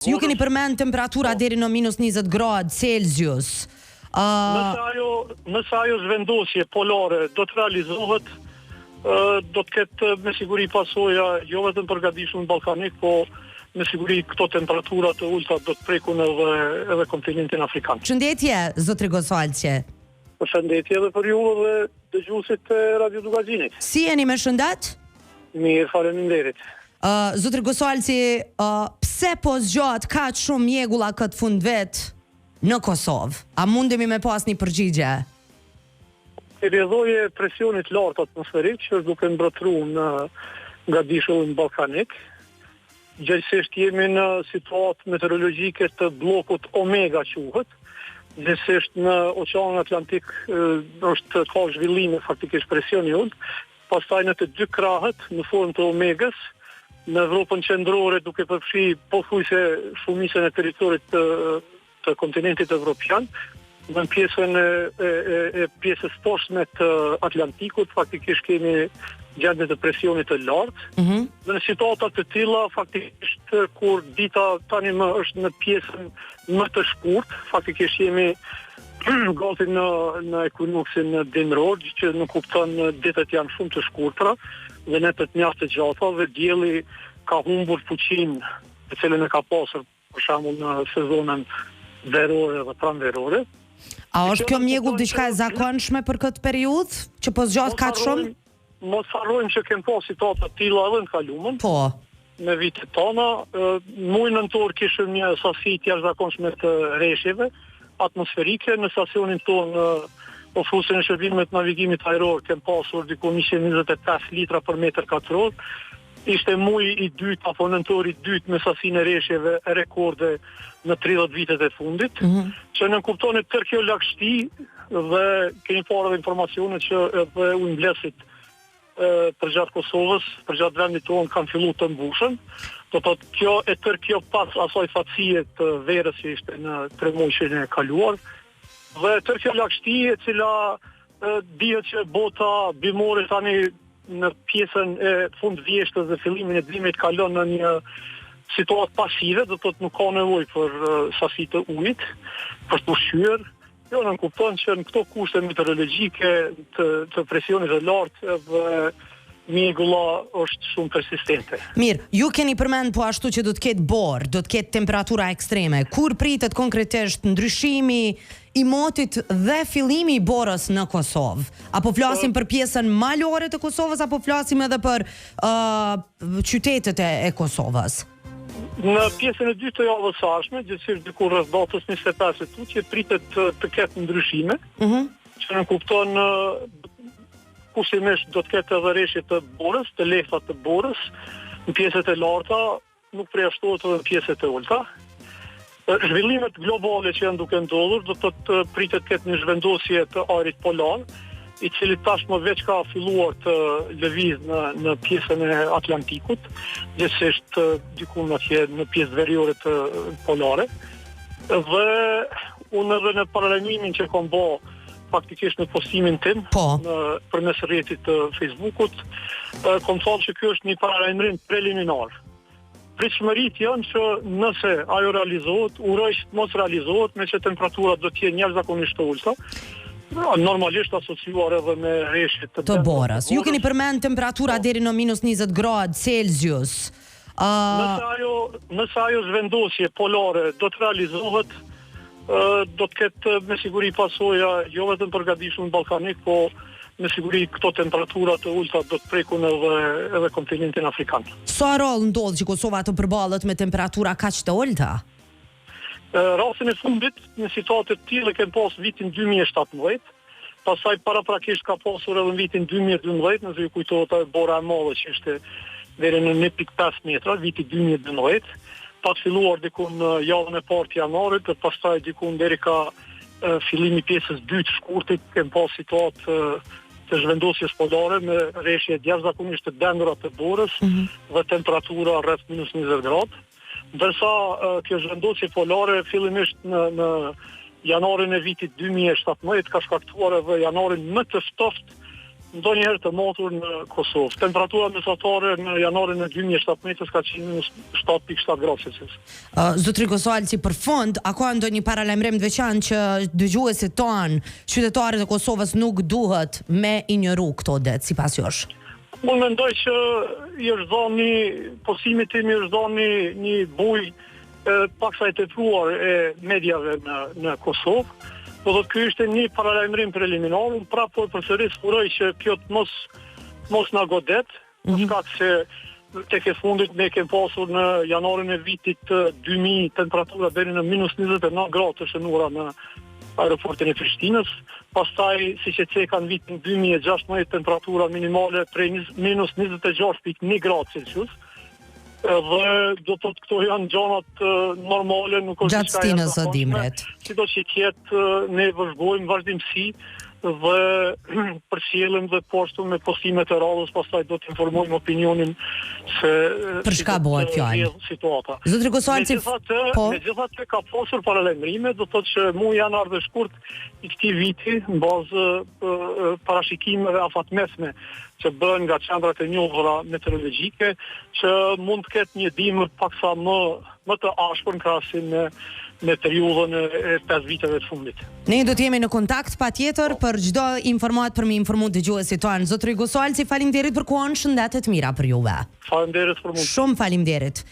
Ju keni përmend temperatura deri në -20 gradë Celsius. Nëse ajo zhvendosje polare do të realizohet, do të ketë me siguri pasoja jo vetëm për gadishun ballkanik, po me siguri këto temperatura të ulta do të prekun edhe kontinentin afrikan. Shëndetje, zotri Gosalqe. Përshëndetje edhe për ju dhe dëgjuesit e Radio Dugazhinit. Si jeni me shëndet? Mirë, faleminderit. Zotri Gosalqe, pse po zgjat kaq shumë mjegulla këtë fundvit në Kosovë? A mundemi me pas një përgjigje? Rrjedhoje presionit lartë atmosferik që është duke mbretëruar në gadishullin ballkanik. Gjithsesi jemi në situatë meteorologjike të bllokut Omega quhet. Gjithsesi në Oqeanin Atlantik është ka zhvillime faktikisht presioni ulët. Pastaj në të dy krahët në formë të Omegës, në Evropën qendrore duke përfshi pothuajse shumicën e territorit të kontinentit evropian, në pjesën e pjesës poshtme të Atlantikut faktikisht kemi gjendje të presionit të lartë. Dhe në situata të tilla faktikisht kur dita tani më është në pjesën më të shkurtë, faktikisht jemi gati në ekuinoksin dimror, që nuk kupton ditët janë shumë të shkurtra dhe netët mjaft të gjata dhe dielli ka humbur fuqinë të cilën e ka pasur për shembull në sezonën verore dhe pranverore. A është kjo mjegull diçka e zakonshme për këtë periudhë që po zgjat kaq shumë? Mos harrojmë që kem pas situata të tilla edhe në kaluamën. Po. Me vitet tona, muaj nëntor kishim një sasi të jashtëzakonshme të rreshjeve atmosferike në stacionin tonë ofruesin e shërbimeve të navigimit ajror kem pasur diku 125 litra për metër katror. Ishte muaji i dytë apo nëntori i dytë me sasinë e rreshjeve rekorde në 30 vitet e fundit, që në kuptonin tërë kjo lagështi dhe kemi parë informacione që edhe ujmblesit përgjatë Kosovës, përgjatë vendit tonë kanë filluar të mbushën. Do të thotë kjo pas asaj fatësie të verës që ishte në 3 muajin e kaluar. Dhe tërë kjo lagështi e cila dihet që bota bimore tani në pjesën e fundvjeshtës dhe fillimin e dimrit kalon në një situatë pasive, do të thotë nuk ka nevojë për sasi të ujit, për të ushqyer. Jo, në kupton që në këto kushte meteorologjike të presionit të lartë dhe mjegulla është shumë persistente. Mirë, ju keni përmend po ashtu që do të ketë borë, do të ketë temperatura ekstreme. Kur pritet konkretisht ndryshimi i motit dhe fillimi i borës në Kosovë? Apo flasim për pjesën malore të Kosovës, apo flasim edhe për qytetet e Kosovës? Në pjesën e dytë të javës së ardhshme, gjithsesi diku rreth datës 25 tutje pritet të ketë ndryshime, që në kupton kushtimisht do të ketë edhe rreshje të borës, të lehta të borës, në pjesët e larta, nuk përjashtohet edhe në pjesët e ulta. Zhvillimet globale që janë duke ndodhur, do të pritet ketë një zhvendosje të ajrit polar, i cili tashmë veç ka filluar të lëviz në pjesën e Atlantikut, gjithsesi diku në pjesë veriore të polare. Dhe unë edhe në paralajmimin që kam bë faktikisht në postimin tim përmes rrjetit të Facebookut, kam thënë që ky është një paralajmërim preliminar. Pritshmëritë janë që nëse ajo realizohet, uroj që mos realizohet, me që temperaturat do të jenë jashtëzakonisht të ulta. Normalisht asociuar edhe me rreshje të borës. Ju keni përmend temperatura deri në -20 gradë Celsius. Nëse ajo zhvendosje polare do të realizohet, do të ketë me siguri pasoja jo vetëm për gadishun ballkanik, po me siguri këto temperatura të ulta do të prekun edhe kontinentin afrikan. Sa rol ndodh që Kosova të përballet me temperatura kaq të ulta? Rastin e fundit në situatë të tilla kem pas vitin 2017, pastaj paraprakisht ka pasur edhe në vitin 2012, nëse ju kujtohet bora e madhe që ishte deri në 1.5 metra, viti 2012, pa të filluar diku në javën e parë të janarit, dhe pastaj diku deri ka fillimi pjesës dytë shkurtit, kem pas situatë të zhvendosjes polare me rreshje jashtëzakonisht të dendura të borës dhe temperatura rreth -20 gradë. Ndërsa kjo zhvendosje polare fillimisht në janarin e vitit 2017 ka shkaktuar edhe janarin më të ftoftë ndonjëherë të motur në Kosovë. Temperatura mesatare në janarin e 2017 ka qenë 7.7 gradë Celsius. Zotri Kosoalci, për fund, a ka ndonjë paralajmërim të veçantë që dëgjuesit tonë, qytetarët e Kosovës nuk duhet me injoru këto det sipas jush? Unë mendoj që i është dhënë posimit tim, i është dhënë një bujë paksa e tepruar e mediave në Kosovë. Do të ky ishte një paralajmërim preliminar, unë prapë përsëris uroj që kjo të mos na godet, për shkak se tek e fundit ne kemi pasur në janarin e vitit 2000 temperatura deri në -29 gradë të shënuara në aeroportin e Prishtinës. Pastaj, siç e ceka në vitin 2016 temperatura minimale prej -26.1 gradë Celsius. Dhe do të thotë këto janë gjanat normale, nuk është gjatë stinës së dimrit. Sido që jetë ne vazhdojmë vazhdimsi dhe përcjellim dhe poshtum me postimet e radhës, pastaj do të informojmë opinionin se për çka bëhet fjalë situata. Zotri Kosoalci, megjithatë ka pasur paralajmërime, do të thotë që muaji janar dhe shkurt i këtij viti në bazë parashikimeve afatmesme që bën nga qendrat e njohura meteorologjike, që mund të ketë një dimër paksa më të ashpër në krahasim me periudhën e 5 viteve të fundit. Ne do të jemi në kontakt patjetër për çdo informatë për më informuar dëgjuesit tanë. Zotri Kosoalci, faleminderit për kohën, shëndete të mira për juve. Faleminderit për mundësinë. Shumë faleminderit.